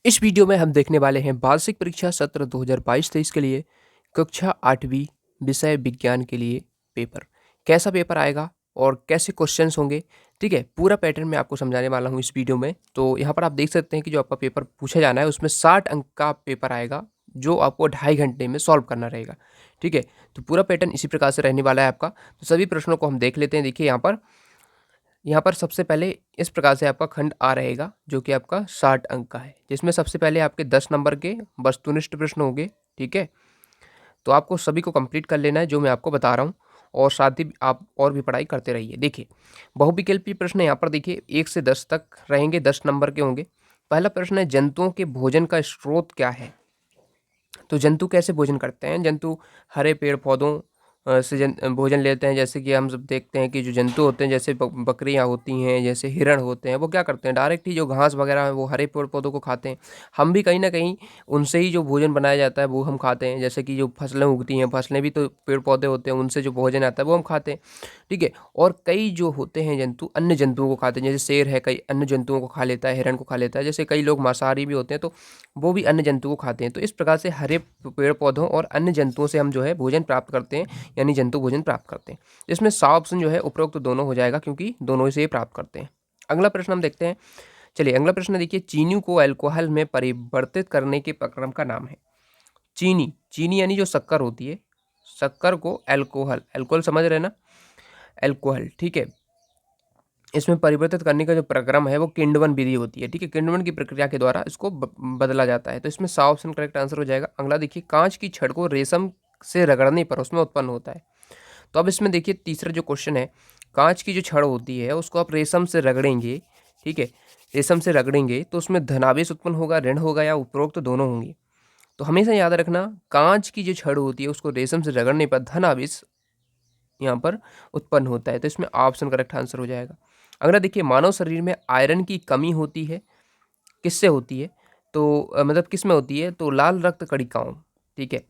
इस वीडियो में हम देखने वाले हैं वार्षिक परीक्षा सत्र 2022-23 के लिए कक्षा 8वीं विषय विज्ञान के लिए पेपर। कैसा पेपर आएगा और कैसे क्वेश्चंस होंगे, ठीक है? पूरा पैटर्न मैं आपको समझाने वाला हूँ इस वीडियो में। तो यहाँ पर आप देख सकते हैं कि जो आपका पेपर पूछा जाना है उसमें 60 अंक का पेपर आएगा, जो आपको ढाई घंटे में सॉल्व करना रहेगा, ठीक है? तो पूरा पैटर्न इसी प्रकार से रहने वाला है आपका। तो सभी प्रश्नों को हम देख लेते हैं। देखिए यहाँ पर सबसे पहले इस प्रकार से आपका खंड आ रहेगा, जो कि आपका 60 अंक का है, जिसमें सबसे पहले आपके 10 नंबर के वस्तुनिष्ठ प्रश्न होंगे, ठीक है? तो आपको सभी को कंप्लीट कर लेना है जो मैं आपको बता रहा हूँ, और साथ ही आप और भी पढ़ाई करते रहिए। देखिए, बहुविकल्पीय प्रश्न यहाँ पर देखिए 1 से 10 तक रहेंगे, 10 नंबर के होंगे। पहला प्रश्न है, जंतुओं के भोजन का स्रोत क्या है? तो जंतु कैसे भोजन करते हैं? जंतु हरे पेड़ पौधों से भोजन लेते हैं। जैसे कि हम सब देखते हैं कि जो जंतु होते हैं, जैसे बकरियां होती हैं, जैसे हिरण होते हैं, वो क्या करते हैं, डायरेक्ट ही जो घास वगैरह है वो हरे पेड़ पौधों को खाते हैं। हम भी कहीं ना कहीं उनसे ही जो भोजन बनाया जाता है वो हम खाते हैं। जैसे कि जो फसलें उगती हैं, फसलें भी तो पेड़ पौधे होते हैं, उनसे जो भोजन आता है वो हम खाते हैं, ठीक है? और कई जो होते हैं जंतु अन्य जंतुओं को खाते हैं, जैसे शेर है, कई अन्य जंतुओं को खा लेता है, हिरण को खा लेता है। जैसे कई लोग मांसाहारी भी होते हैं, तो वो भी अन्य जंतुओं को खाते हैं। तो इस प्रकार से हरे पेड़ पौधों और अन्य जंतुओं से हम जो है भोजन प्राप्त करते हैं, यानी जंतु भोजन प्राप्त करते हैं। इसमें सा ऑप्शन जो है उपरोक्त दोनों हो जाएगा, क्योंकि दोनों से ये प्राप्त करते हैं। अगला प्रश्न हम देखते हैं। चलिए अगला प्रश्न देखिए, चीनी को अल्कोहल में परिवर्तित करने के प्रक्रम का नाम है। चीनी चीनी यानी जो शक्कर होती है, शक्कर को अल्कोहल, अल्कोहल समझ रहे हैं ना, अल्कोहल, ठीक है? इसमें परिवर्तित करने का जो प्रक्रम है वो किण्वन विधि होती है, ठीक है? किण्वन की प्रक्रिया के द्वारा इसको बदला जाता है। तो इसमें सा ऑप्शन करेक्ट आंसर हो जाएगा। अगला देखिए, कांच की छड़ को रेशम से रगड़ने पर उसमें उत्पन्न होता है। तो अब इसमें देखिए तीसरा जो क्वेश्चन है, कांच की जो छड़ होती है उसको आप रेशम से रगड़ेंगे, ठीक है? रेशम से रगड़ेंगे तो उसमें धनावेश उत्पन्न होगा, ऋण होगा, या उपरोक्त दोनों होंगे? तो हमेशा याद रखना, कांच की जो छड़ होती है उसको रेशम से रगड़ने पर धनावेश यहाँ पर उत्पन्न होता है। तो इसमें ऑप्शन करेक्ट आंसर हो जाएगा। अगला देखिए, मानव शरीर में आयरन की कमी होती है, किससे होती है? तो मतलब किस में होती है? तो लाल रक्त कणिकाओं, ठीक है?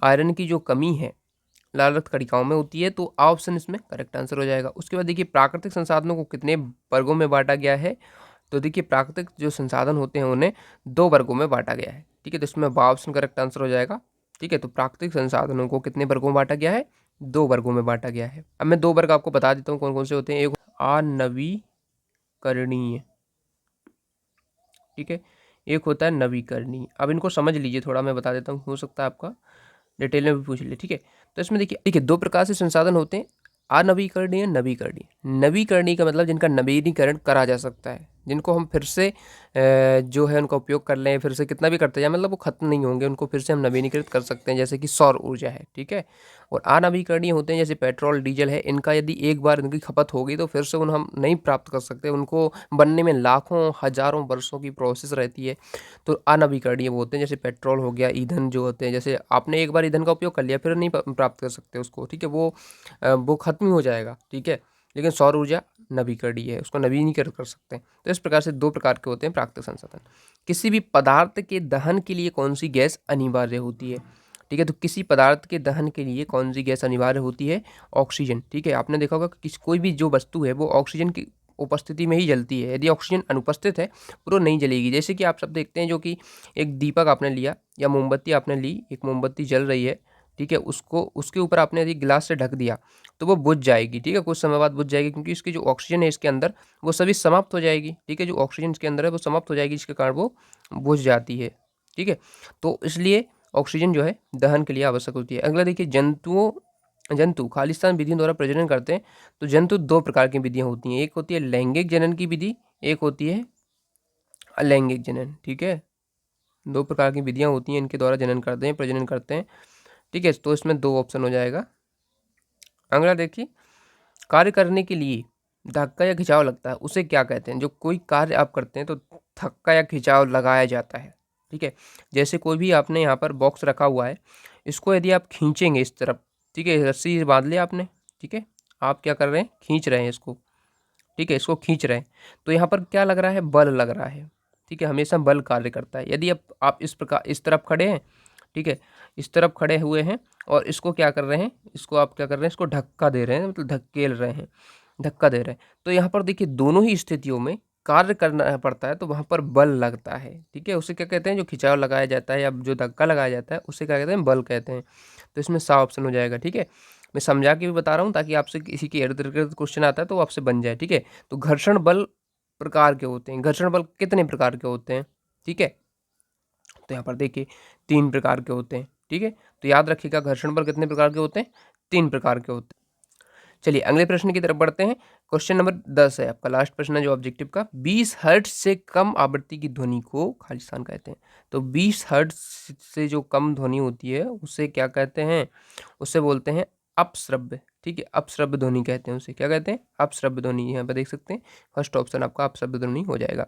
आयरन की जो कमी है लाल रक्त कणिकाओं में होती है। तो ऑप्शन इसमें करेक्ट आंसर हो जाएगा। उसके बाद देखिए, प्राकृतिक संसाधनों को कितने वर्गों में बांटा गया है? तो देखिए, प्राकृतिक जो संसाधन होते हैं उन्हें दो वर्गों में बांटा गया है, ठीक है? तो इसमें ऑप्शन करेक्ट आंसर हो जाएगा, ठीक है? तो प्राकृतिक संसाधनों को कितने वर्गों में बांटा गया है? दो वर्गों में बांटा गया है। अब मैं दो वर्ग आपको बता देता हूँ कौन कौन से होते हैं। एक अनवीकरणीय, ठीक है? एक होता है नवीकरणीय। अब इनको समझ लीजिए थोड़ा, मैं बता देता हूँ, हो सकता है आपका डिटेल में भी पूछ ले, ठीक है? तो इसमें देखिए दो प्रकार से संसाधन होते हैं, अनवीकरणीय, नवीकरणीय। नवीकरणीय का मतलब जिनका नवीनीकरण करा जा सकता है, जिनको हम फिर से जो है उनका उपयोग कर लें, फिर से कितना भी करते जाए, मतलब वो खत्म नहीं होंगे, उनको फिर से हम नवीनीकृत कर सकते हैं, जैसे कि सौर ऊर्जा है, ठीक है? और अनवीकरणीय होते हैं जैसे पेट्रोल डीजल है, इनका यदि एक बार इनकी खपत हो गई तो फिर से उन हम नहीं प्राप्त कर सकते, उनको बनने में लाखों हजारों वर्षों की प्रोसेस रहती है। तो अनवीकरणीय वो होते हैं, जैसे पेट्रोल हो गया, ईंधन जो होते हैं, जैसे आपने एक बार ईंधन का उपयोग कर लिया फिर नहीं प्राप्त कर सकते उसको, ठीक है? वो खत्म ही हो जाएगा, ठीक है? लेकिन सौर ऊर्जा नवीकरणीय है, उसको नवीनीकृत कर सकते हैं। तो इस प्रकार से दो प्रकार के होते हैं प्राकृतिक संसाधन। किसी भी पदार्थ के दहन के लिए कौन सी गैस अनिवार्य होती है? ठीक है, तो किसी पदार्थ के दहन के लिए कौन सी गैस अनिवार्य होती है? ऑक्सीजन, ठीक है? आपने देखा होगा कि कोई भी जो वस्तु है वो ऑक्सीजन की उपस्थिति में ही जलती है। यदि ऑक्सीजन अनुपस्थित है तो वो नहीं जलेगी। जैसे कि आप सब देखते हैं, जो कि एक दीपक आपने लिया या मोमबत्ती आपने ली, एक मोमबत्ती जल रही है, ठीक है? उसको उसके ऊपर आपने यदि गिलास से ढक दिया तो वो बुझ जाएगी, ठीक है? कुछ समय बाद बुझ जाएगी, क्योंकि इसकी जो ऑक्सीजन है इसके अंदर वो सभी समाप्त हो जाएगी, ठीक है? जो ऑक्सीजन इसके अंदर है वो समाप्त हो जाएगी, जिसके कारण वो बुझ जाती है, ठीक है? तो इसलिए ऑक्सीजन जो है दहन के लिए आवश्यक होती है। अगला देखिए, जंतु खालिस्तान विधियों द्वारा प्रजनन करते हैं। तो जंतु दो प्रकार की विधियां होती हैं, एक होती है लैंगिक जनन की विधि, एक होती है अलैंगिक जनन, ठीक है? दो प्रकार की विधियां होती हैं, इनके द्वारा जनन करते हैं, प्रजनन करते हैं, ठीक है? तो इसमें दो ऑप्शन हो जाएगा। अगला देखिए, कार्य करने के लिए धक्का या खिंचाव लगता है, उसे क्या कहते हैं? जो कोई कार्य आप करते हैं तो धक्का या खिंचाव लगाया जाता है, ठीक है? जैसे कोई भी आपने यहाँ पर बॉक्स रखा हुआ है, इसको यदि आप खींचेंगे इस तरफ, ठीक है? रस्सी बांध लिया आपने, ठीक है? आप क्या कर रहे हैं? खींच रहे हैं इसको, ठीक है? इसको खींच रहे हैं, तो यहाँ पर क्या लग रहा है? बल लग रहा है, ठीक है? हमेशा बल कार्य करता है। यदि आप इस प्रकार इस तरफ खड़े हैं, ठीक है? इस तरफ खड़े हुए हैं और इसको क्या कर रहे हैं? इसको आप क्या कर रहे हैं? इसको धक्का दे रहे हैं, मतलब धकेल रहे हैं, धक्का दे रहे हैं। तो यहाँ पर देखिए दोनों ही स्थितियों में कार्य करना पड़ता है तो वहाँ पर बल लगता है, ठीक है। उसे क्या कहते हैं, जो खिंचाव लगाया जाता है या जो धक्का लगाया जाता है उसे क्या कहते हैं, बल कहते हैं। तो इसमें सा ऑप्शन हो जाएगा, ठीक है। मैं समझा के भी बता रहा हूँ ताकि आपसे किसी के इर्द-गिर्द क्वेश्चन आता है तो वो आपसे बन जाए, ठीक है। तो घर्षण बल प्रकार के होते हैं, घर्षण बल कितने प्रकार के होते हैं, ठीक है। तो यहाँ पर देखिए 3 प्रकार के होते हैं, ठीक है। तो याद रखिएगा घर्षण बल कितने प्रकार के होते हैं, 3 प्रकार के होते हैं। चलिए अगले प्रश्न की तरफ बढ़ते हैं। क्वेश्चन नंबर 10 है आपका, लास्ट प्रश्न है जो ऑब्जेक्टिव का। 20 हर्ट्ज से कम आवृत्ति की ध्वनि को खालिस्तान कहते हैं। तो 20 हर्ट्ज से जो कम ध्वनि होती है उसे क्या कहते हैं, उसे बोलते हैं अपश्रव्य, ठीक है। अपश्रव्य ध्वनि कहते हैं उसे, क्या कहते हैं, अपश्रव्य ध्वनि। यहाँ पर देख सकते हैं फर्स्ट ऑप्शन आपका अपश्रव्य ध्वनि हो जाएगा।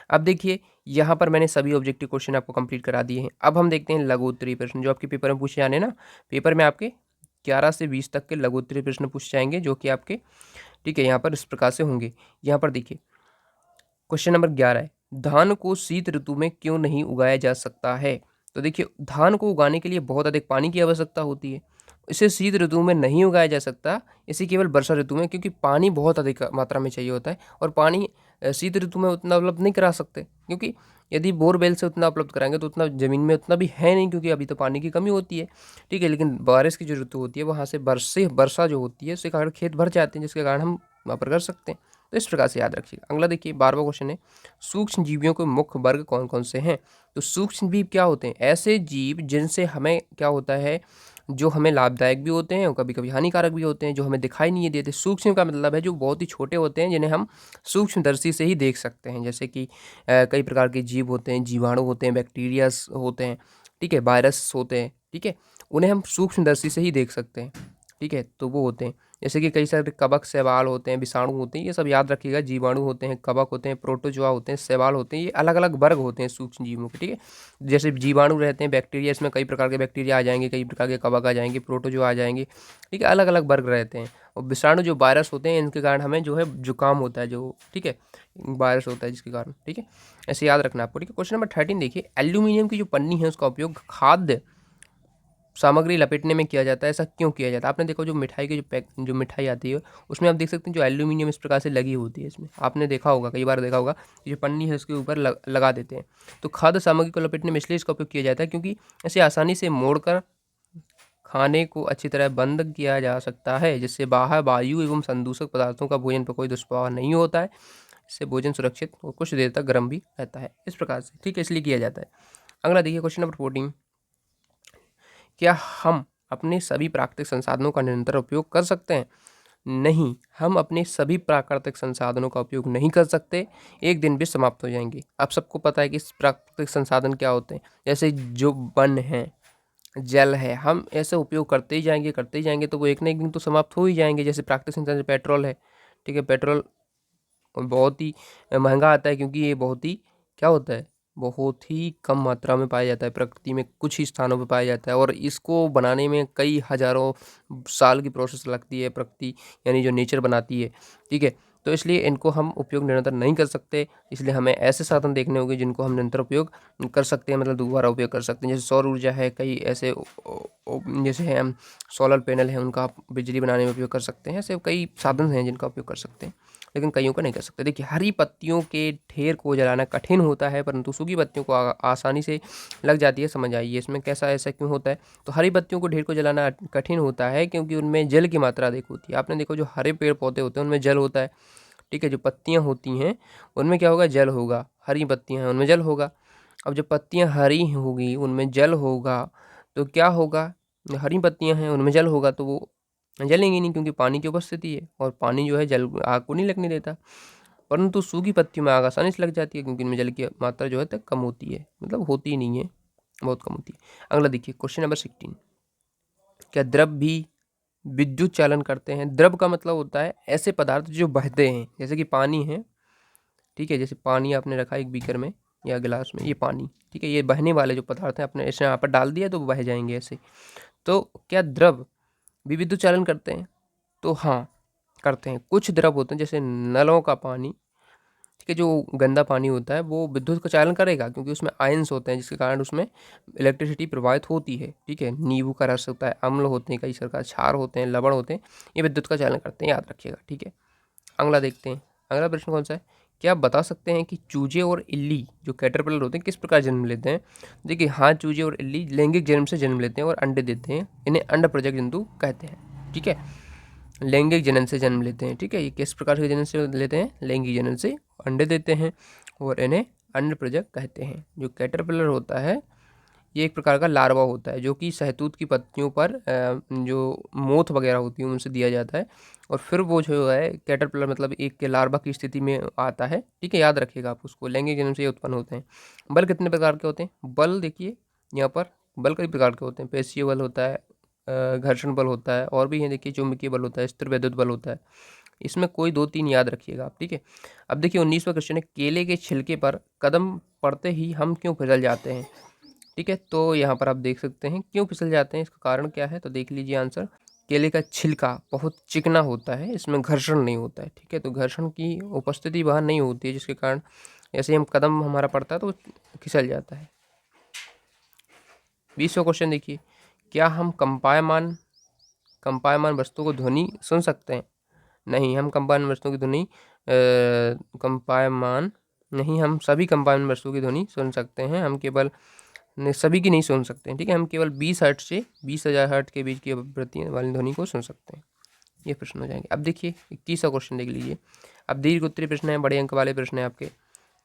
अब देखिए यहाँ पर मैंने सभी ऑब्जेक्टिव क्वेश्चन आपको कंप्लीट करा दिए हैं। अब हम देखते हैं लघु उत्तरीय प्रश्न जो आपके पेपर में पूछे जाने ना। पेपर में आपके 11 से 20 तक के लघु उत्तरीय प्रश्न पूछे जाएंगे जो कि आपके, ठीक है, यहाँ पर इस प्रकार से होंगे। यहाँ पर देखिए क्वेश्चन नंबर 11 है, धान को शीत ऋतु में क्यों नहीं उगाया जा सकता है। तो देखिए धान को उगाने के लिए बहुत अधिक पानी की आवश्यकता होती है, इसे शीत ऋतु में नहीं उगाया जा सकता, इसे केवल वर्षा ऋतु में, क्योंकि पानी बहुत अधिक मात्रा में चाहिए होता है और पानी शीत ऋतु में उतना उपलब्ध नहीं करा सकते, क्योंकि यदि बोरवेल से उतना उपलब्ध कराएंगे तो उतना ज़मीन में उतना भी है नहीं, क्योंकि अभी तो पानी की कमी होती है, ठीक है। लेकिन बारिश की जो ऋतु होती है वहाँ से वर्षा जो होती है उसके कारण खेत भर जाते हैं, जिसके कारण हम वहाँ पर कर सकते हैं। तो इस प्रकार से याद रखिएगा। अगला देखिए 12वां क्वेश्चन है, सूक्ष्म जीवियों के मुख्य वर्ग कौन कौन से हैं। तो सूक्ष्म जीव क्या होते हैं, ऐसे जीव जिनसे हमें क्या होता है, जो हमें लाभदायक भी होते हैं और कभी कभी हानिकारक भी होते हैं, जो हमें दिखाई नहीं देते। सूक्ष्म का मतलब है जो बहुत ही छोटे होते हैं, जिन्हें हम सूक्ष्मदर्शी से ही देख सकते हैं। जैसे कि कई प्रकार के जीव होते हैं, जीवाणु होते हैं, बैक्टीरियाज होते हैं, ठीक है, वायरस होते हैं, ठीक है, उन्हें हम सूक्ष्मदर्शी से ही देख सकते हैं, ठीक है। तो वो होते हैं जैसे कि कई सारे कवक, शैवाल होते हैं, विषाणु होते हैं, ये सब याद रखिएगा। जीवाणु होते हैं, कवक होते हैं, प्रोटोजोआ होते हैं, शैवाल होते हैं, ये अलग अलग वर्ग होते हैं सूक्ष्म जीवों के, ठीक है। जैसे जीवाणु रहते हैं, बैक्टीरिया, इसमें कई प्रकार के बैक्टीरिया आ जाएंगे, कई प्रकार के कवक आ जाएंगे, प्रोटोजोआ आ जाएंगे, ठीक है, अलग अलग वर्ग रहते हैं। और विषाणु जो वायरस होते हैं, इनके कारण हमें जो है जुकाम होता है, जो, ठीक है, वायरस होता है जिसके कारण, ठीक है, ऐसे याद रखना आपको, ठीक है। क्वेश्चन नंबर 13 देखिए, एल्यूमिनियम की जो पन्नी है उसका उपयोग खाद्य सामग्री लपेटने में किया जाता है, ऐसा क्यों किया जाता है। आपने देखो जो मिठाई की जो मिठाई आती है उसमें आप देख सकते हैं जो एल्यूमिनियम इस प्रकार से लगी होती है, इसमें आपने देखा होगा, कई बार देखा होगा, जो पन्नी है उसके ऊपर लगा देते हैं। तो खाद्य सामग्री को लपेटने में इसलिए इसका उपयोग किया जाता है क्योंकि इसे आसानी से मोड़कर खाने को अच्छी तरह बंद किया जा सकता है, जिससे बाहर वायु एवं संदूषक पदार्थों का भोजन पर कोई दुष्प्रभाव नहीं होता है। इससे भोजन सुरक्षित और कुछ देर तक गर्म भी रहता है, इस प्रकार से, ठीक है, इसलिए किया जाता है। अगला देखिए क्वेश्चन नंबर 14, क्या हम अपने सभी प्राकृतिक संसाधनों का निरंतर उपयोग कर सकते हैं। नहीं, हम अपने सभी प्राकृतिक संसाधनों का उपयोग नहीं कर सकते, एक दिन भी समाप्त हो जाएंगे। आप सबको पता है कि प्राकृतिक संसाधन क्या होते हैं, जैसे जो वन है, जल है, हम ऐसे उपयोग करते ही जाएंगे तो वो एक ना एक दिन तो समाप्त हो ही जाएंगे। जैसे प्राकृतिक संसाधन पेट्रोल है, ठीक है, पेट्रोल बहुत ही महंगा आता है क्योंकि ये बहुत ही क्या होता है, बहुत ही कम मात्रा में पाया जाता है, प्रकृति में कुछ ही स्थानों पे पाया जाता है और इसको बनाने में कई हज़ारों साल की प्रोसेस लगती है, प्रकृति यानी जो नेचर बनाती है, ठीक है। तो इसलिए इनको हम उपयोग निरंतर नहीं कर सकते, इसलिए हमें ऐसे साधन देखने होंगे जिनको हम निरंतर उपयोग कर सकते हैं, मतलब दोबारा उपयोग कर सकते हैं। जैसे सौर ऊर्जा है, कई ऐसे जैसे है हम सोलर पैनल है, उनका आप बिजली बनाने में उपयोग कर सकते हैं। ऐसे कई साधन हैं जिनका उपयोग कर सकते हैं, लेकिन कईयों का नहीं कर सकते। देखिए हरी पत्तियों के ढेर को जलाना कठिन होता है, परंतु सूखी पत्तियों को आसानी से लग जाती है। समझ आइए इसमें कैसा, ऐसा क्यों होता है। तो हरी पत्तियों को ढेर को जलाना कठिन होता है क्योंकि उनमें जल की मात्रा अधिक होती है। आपने देखो जो हरे पेड़ पौधे होते हैं उनमें जल होता है, ठीक है, जो पत्तियां होती हैं उनमें क्या होगा, जल होगा। हरी पत्तियां हैं उनमें जल होगा। अब जब पत्तियां हरी होगी उनमें जल होगा तो क्या होगा, हरी पत्तियां हैं उनमें जल होगा तो वो जलेंगी नहीं, क्योंकि पानी की उपस्थिति है और पानी जो है जल आग को नहीं लगने देता। परंतु सूखी पत्तियों में आग आसानी से लग जाती है क्योंकि इनमें जल की मात्रा जो है तक कम होती है, मतलब होती ही नहीं है, बहुत कम होती है। अगला देखिए क्वेश्चन नंबर 16, क्या द्रव भी विद्युत चालन करते हैं। द्रव का मतलब होता है ऐसे पदार्थ जो बहते हैं, जैसे कि पानी है, ठीक है, जैसे पानी आपने रखा एक बीकर में या गिलास में, ये पानी, ठीक है, ये बहने वाले जो पदार्थ हैं आपने ऐसे यहाँ पर डाल दिया तो वो बह जाएंगे ऐसे। तो क्या द्रव भी विद्युत चालन करते हैं। तो हाँ करते हैं। कुछ द्रव होते हैं जैसे नलों का पानी, ठीक है, जो गंदा पानी होता है वो विद्युत का चालन करेगा क्योंकि उसमें आयंस होते हैं जिसके कारण उसमें इलेक्ट्रिसिटी प्रवाहित होती है, ठीक है। नींबू का रस होता है, अम्ल होते हैं, कई प्रकार क्षार होते हैं, लवण होते हैं, ये विद्युत का चालन करते हैं, याद रखिएगा, ठीक है। अगला देखते हैं, अगला प्रश्न कौन सा है, क्या आप बता सकते हैं कि चूजे और इल्ली जो कैटरपिलर होते हैं किस प्रकार जन्म लेते हैं? देखिए हाँ, चूजे और इल्ली लैंगिक जन्म से जन्म लेते हैं और अंडे देते हैं। इन्हें अंडप्रजक जंतु कहते हैं। ठीक है, लैंगिक जनन से जन्म लेते हैं। ठीक है, ये किस प्रकार के जनन से लेते हैं? लैंगिक जनन से अंडे देते हैं और इन्हें अंडप्रजक कहते हैं। जो कैटरपिलर होता है ये एक प्रकार का लार्वा होता है जो कि शहतूत की पत्तियों पर जो मोथ वगैरह होती है उनसे दिया जाता है और फिर वो जो है कैटरपिलर मतलब एक लार्वा की स्थिति में आता है। ठीक है, याद रखिएगा आप उसको, लैंगिक जन्म से ये उत्पन्न होते हैं। बल कितने प्रकार के होते हैं? बल देखिए यहाँ पर बल कई प्रकार के होते हैं। पेशीय बल होता है, घर्षण बल होता है, और भी है देखिए, चुंबकीय बल होता है, स्थिर वैद्युत बल होता है। इसमें कोई 2-3 याद रखिएगा आप। ठीक है, अब देखिए 19वां क्वेश्चन है, केले के छिलके पर कदम पड़ते ही हम क्यों फिसल जाते हैं? ठीक है, तो यहाँ पर आप देख सकते हैं क्यों फिसल जाते हैं, इसका कारण क्या है, तो देख लीजिए आंसर। केले का छिलका बहुत चिकना होता है, इसमें घर्षण नहीं होता है। ठीक है, तो घर्षण की उपस्थिति वहाँ नहीं होती है, जिसके कारण ऐसे ही हम कदम हमारा पड़ता है तो फिसल जाता है। 20वां क्वेश्चन देखिए, क्या हम कंपायमान वस्तु को ध्वनि सुन सकते हैं? नहीं, हम कंपायमान वस्तुओं की ध्वनि कंपायमान नहीं, हम सभी कंपायमान वस्तुओं की ध्वनि सुन सकते हैं। हम केवल सभी की नहीं सुन सकते हैं। ठीक है, हम केवल 20 हर्ट्ज से 20,000 हर्ट्ज के बीच की आवृत्ति वाली ध्वनि को सुन सकते हैं। ये प्रश्न हो जाएंगे। अब देखिए 21वां क्वेश्चन देख लीजिए। अब दीर्घ उत्तरीय प्रश्न है, बड़े अंक वाले प्रश्न है आपके।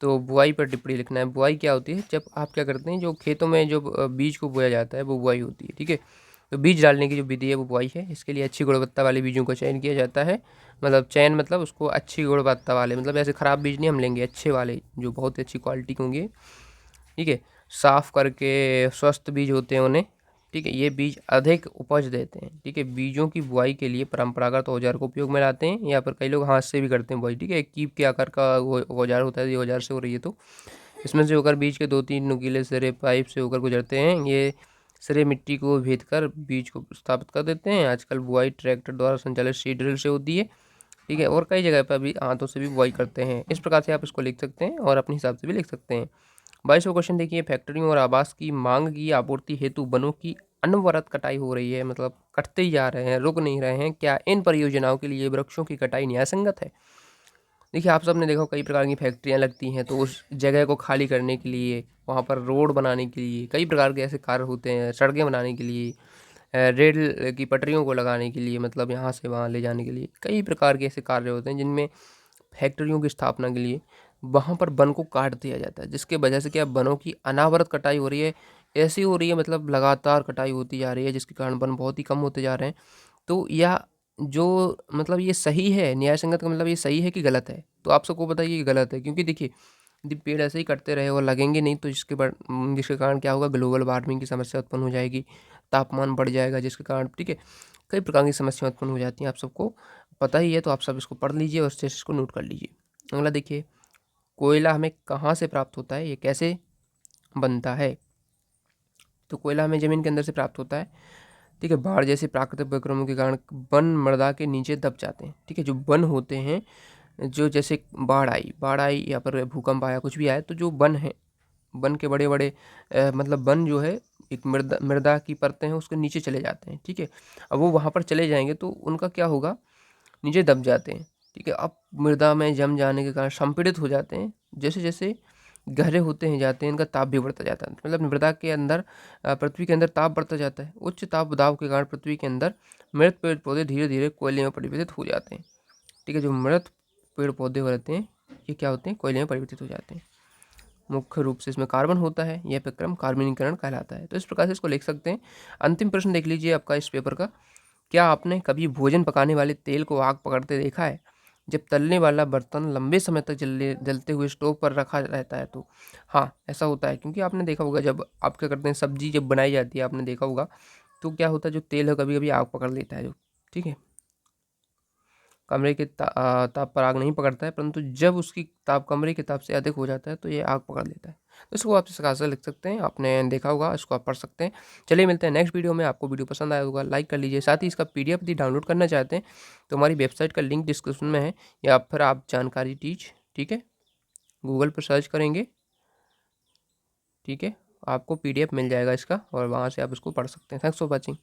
तो बुआई पर टिप्पणी लिखना है। बुआई क्या होती है? जब आप क्या करते हैं, जो खेतों में जो बीज को बोया जाता है वो बुआई होती है। ठीक है, तो बीज डालने की जो विधि है वो बुआई है। इसके लिए अच्छी गुणवत्ता वाले बीजों का चयन किया जाता है। मतलब चयन मतलब उसको अच्छी गुणवत्ता वाले, मतलब ऐसे ख़राब बीज नहीं हम लेंगे, अच्छे वाले जो बहुत अच्छी क्वालिटी के होंगे। ठीक है, साफ करके स्वस्थ बीज होते हैं उन्हें। ठीक है, ये बीज अधिक उपज देते हैं। ठीक है, बीजों की बुआई के लिए परंपरागत औजार को उपयोग में लाते हैं, या फिर कई लोग हाथ से भी करते हैं बुआई। ठीक है, कीप के आकार का वो औजार होता है, ये औजार से हो रही है तो इसमें से होकर बीज के 2-3 नुकीले सिरे पाइप से होकर गुजरते हैं। ये सिरे मिट्टी को भेद कर बीज को स्थापित कर देते हैं। आजकल बुआई ट्रैक्टर द्वारा संचालित सीड ड्रिल से होती है। ठीक है, और कई जगह पर भी हाथों से भी बुआई करते हैं। इस प्रकार से आप इसको लिख सकते हैं और अपने हिसाब से भी लिख सकते हैं। 22वां क्वेश्चन देखिए, फैक्ट्रियों और आवास की मांग की आपूर्ति हेतु वनों की अनवरत कटाई हो रही है, मतलब कटते ही जा रहे हैं, रुक नहीं रहे हैं। क्या इन परियोजनाओं के लिए वृक्षों की कटाई न्यायसंगत है? देखिए आप सबने देखा कई प्रकार की फैक्ट्रियां लगती हैं, तो उस जगह को खाली करने के लिए, वहाँ पर रोड बनाने के लिए कई प्रकार के ऐसे कार्य होते हैं, सड़कें बनाने के लिए, रेल की पटरियों को लगाने के लिए, मतलब यहाँ से वहाँ ले जाने के लिए कई प्रकार के ऐसे कार्य होते हैं जिनमें फैक्ट्रियों की स्थापना के लिए वहाँ पर वन को काट दिया जाता है, जिसके वजह से क्या वनों की अनावरत कटाई हो रही है। ऐसी हो रही है, मतलब लगातार कटाई होती जा रही है, जिसके कारण वन बहुत ही कम होते जा रहे हैं। तो यह जो मतलब ये सही है, न्याय संगत का मतलब ये सही है कि गलत है? तो आप सबको बताइए कि गलत है, क्योंकि देखिए यदि पेड़ ऐसे ही कटते रहे और लगेंगे नहीं तो जिसके कारण क्या होगा, ग्लोबल वार्मिंग की समस्या उत्पन्न हो जाएगी, तापमान बढ़ जाएगा, जिसके कारण ठीक है कई प्रकार की समस्या उत्पन्न हो जाती हैं। आप सबको पता ही है, तो आप सब इसको पढ़ लीजिए और इसको नोट कर लीजिए। अगला देखिए, कोयला हमें कहाँ से प्राप्त होता है, ये कैसे बनता है? तो कोयला हमें ज़मीन के अंदर से प्राप्त होता है। ठीक है, बाढ़ जैसे प्राकृतिक विक्रमों के कारण वन मृदा के नीचे दब जाते हैं। ठीक है, जो वन होते हैं, जो जैसे बाढ़ आई या पर भूकंप आया, कुछ भी आया, तो जो वन है, वन के बड़े बड़े मतलब वन जो है एक मृदा मृदा की परतें हैं उसके नीचे चले जाते हैं। ठीक है, अब वो वहाँ पर चले जाएंगे तो उनका क्या होगा, नीचे दब जाते हैं। ठीक है, अब मृदा में जम जाने के कारण संपीड़ित हो जाते हैं। जैसे जैसे गहरे होते हैं जाते हैं, इनका ताप भी बढ़ता जाता है, मतलब मृदा के अंदर पृथ्वी के अंदर ताप बढ़ता जाता है। उच्च ताप दाब के कारण पृथ्वी के अंदर मृत पेड़ पौधे धीरे धीरे कोयले में परिवर्तित हो जाते हैं। ठीक है, जो मृत पेड़ पौधे रहते हैं ये क्या होते हैं, कोयले में परिवर्तित हो जाते हैं। मुख्य रूप से इसमें कार्बन होता है, यह प्रक्रम कार्बनीकरण कहलाता है। तो इस प्रकार से इसको लिख सकते हैं। अंतिम प्रश्न देख लीजिए आपका इस पेपर का, क्या आपने कभी भोजन पकाने वाले तेल को आग पकड़ते देखा है? जब तलने वाला बर्तन लंबे समय तक जलते हुए स्टोव पर रखा रहता है तो हाँ, ऐसा होता है। क्योंकि आपने देखा होगा जब आप क्या करते हैं, सब्जी जब बनाई जाती है, आपने देखा होगा तो क्या होता है, जो तेल है कभी कभी आग पकड़ लेता है जो। ठीक है, कमरे के ताप पर आग नहीं पकड़ता है, परंतु जब उसकी ताप कमरे के ताप से अधिक हो जाता है तो ये आग पकड़ लेता है। तो इसको आप इस प्रकार से लिख सकते हैं, आपने देखा होगा, इसको आप पढ़ सकते हैं। चलिए मिलते हैं नेक्स्ट वीडियो में। आपको वीडियो पसंद आया होगा, लाइक कर लीजिए। साथ ही इसका PDF यदि डाउनलोड करना चाहते हैं तो हमारी वेबसाइट का लिंक डिस्क्रिप्शन में है, या फिर आप जानकारी टीच, ठीक है, गूगल पर सर्च करेंगे, ठीक है, आपको PDF मिल जाएगा इसका और वहाँ से आप इसको पढ़ सकते हैं। Thanks for watching.